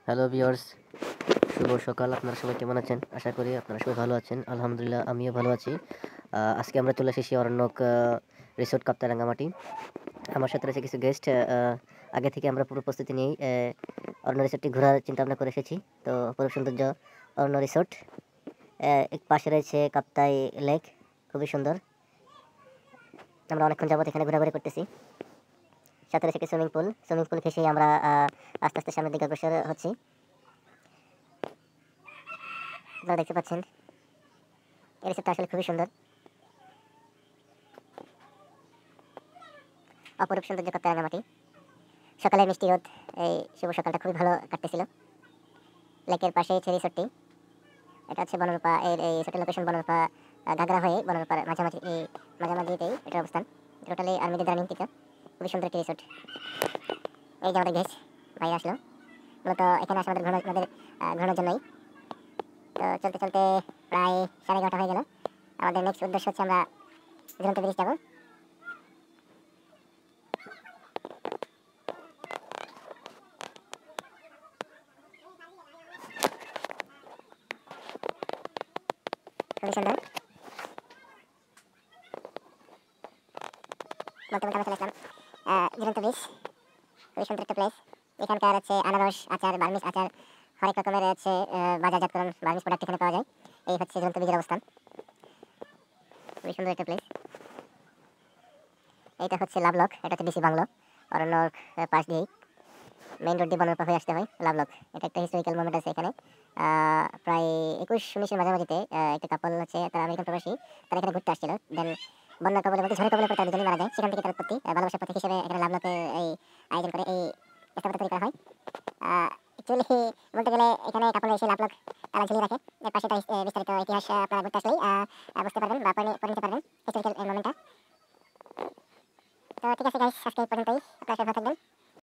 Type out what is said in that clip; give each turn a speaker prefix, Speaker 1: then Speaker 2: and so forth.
Speaker 1: Hello viewers, শুভ সকাল। আপনারা সবাই কেমন আছেন? আশা করি আপনারা সবাই ভালো আছেন। আলহামদুলিল্লাহ আমিও ভালো আছি। আজকে আমরা চলে এসেছি অরণ্যক রিসোর্ট কাপ্তাই রাঙ্গামাটি। আমার সাথে রয়েছে কিছু গেস্ট। আগে থেকে আমরা পুরো প্রস্তুতি নিয়েই অরণ্য রিসোর্টটি ঘোরার চিন্তাভাবনা করে এসেছি। তো অপরূপ সৌন্দর্য অরণ্য রিসোর্ট। এক পাশে রয়েছে কাপ্তাই লেক, খুবই সুন্দর। আমরা অনেকক্ষণ যাবত এখানে ঘোরাঘুরি করতেছি। সাথে রয়েছে একটি সুইমিং পুল ঘেঁষেই আমরা আস্তে আস্তে সামনের দিকে অগ্রসর হচ্ছি। আপনারা দেখতে পাচ্ছেন এই রিসোর্টটা আসলে খুবই সুন্দর। অপরূপ সৌন্দর্য কাপ্তাই রাঙ্গামাটি। সকালের মিষ্টি রোদ, এই শুভ সকালটা খুবই ভালো কাটতেছিল। লেকের পাশেই হচ্ছে রিসোর্টটি। এটা হচ্ছে বনরূপা, এই রিসোর্টের লোকেশন বনরূপা ঘাগড়া হয়ে বনরূপার মাঝামাঝিতেই এটার অবস্থান। টোটালি আর্মিদের দ্বারা নিয়ন্ত্রিত, খুবই সুন্দর একটি রিসোর্ট। এই যে আমাদের গেস্ট বাইরে আসলো, মূলত এখানে আসে আমাদের ঘোরানোর জন্যই। তো চলতে চলতে প্রায় 11:30 হয়ে গেল। আমাদের নেক্সট উদ্দেশ্য হচ্ছে আমরা ঝুলন্ত ব্রিজ যাবো। খুবই সুন্দর। বলতে বলতে আমরা চলে আসলাম ঝুলন্ত ব্রিজ। খুবই সুন্দর একটা প্লেস। এখানকার হচ্ছে আনারস আচার, বার্মিজ আচার, হরেক রকমের হচ্ছে বাজারজাতকরণ বার্মিজ প্রোডাক্ট এখানে পাওয়া যায়। এই হচ্ছে ঝুলন্ত ব্রিজের অবস্থান। খুবই সুন্দর একটা প্লেস। এইটা হচ্ছে লাভলক, এটা হচ্ছে ডিসি বাংলো। অরণ্যর পাশ দিয়েই মেইন রোড দিয়ে বনরূপা হয়ে আসতে হয় লাভলক। এটা একটা হিস্টোরিক্যাল মোমেন্ট আছে এখানে। প্রায় 21-19-এর মাঝামাঝিতে একটা কাপল হচ্ছে, তারা আমেরিকান প্রবাসী, তারা এখানে ঘুরতে আসছিল। দেন বন্যার কবলে বলতে ঝড়ের কবলে পড়ে তারা দুজনেই মারা যায়। সেখান থেকে তার উৎপত্তি, ভালোবাসার প্রতীক হিসেবে এখানে লাভলকে এই আয়োজন করে, এই স্থাপনা তৈরি করা হয়। অ্যাকচুয়ালি বলতে গেলে এখানে কাপল এসে লাভলক তালা ঝুলিয়ে রাখে। এর পাশে তার বিস্তারিত ইতিহাস আপনারা ঘুরতে আসলেই বুঝতে পারবেন বা পড়ে নিতে পারবেন হিস্টোরিক্যাল এই মোমেন্টটা। তো ঠিক আছে গাইস, আজকে এই পর্যন্তই। আপনারা সবাই ভালো থাকবেন।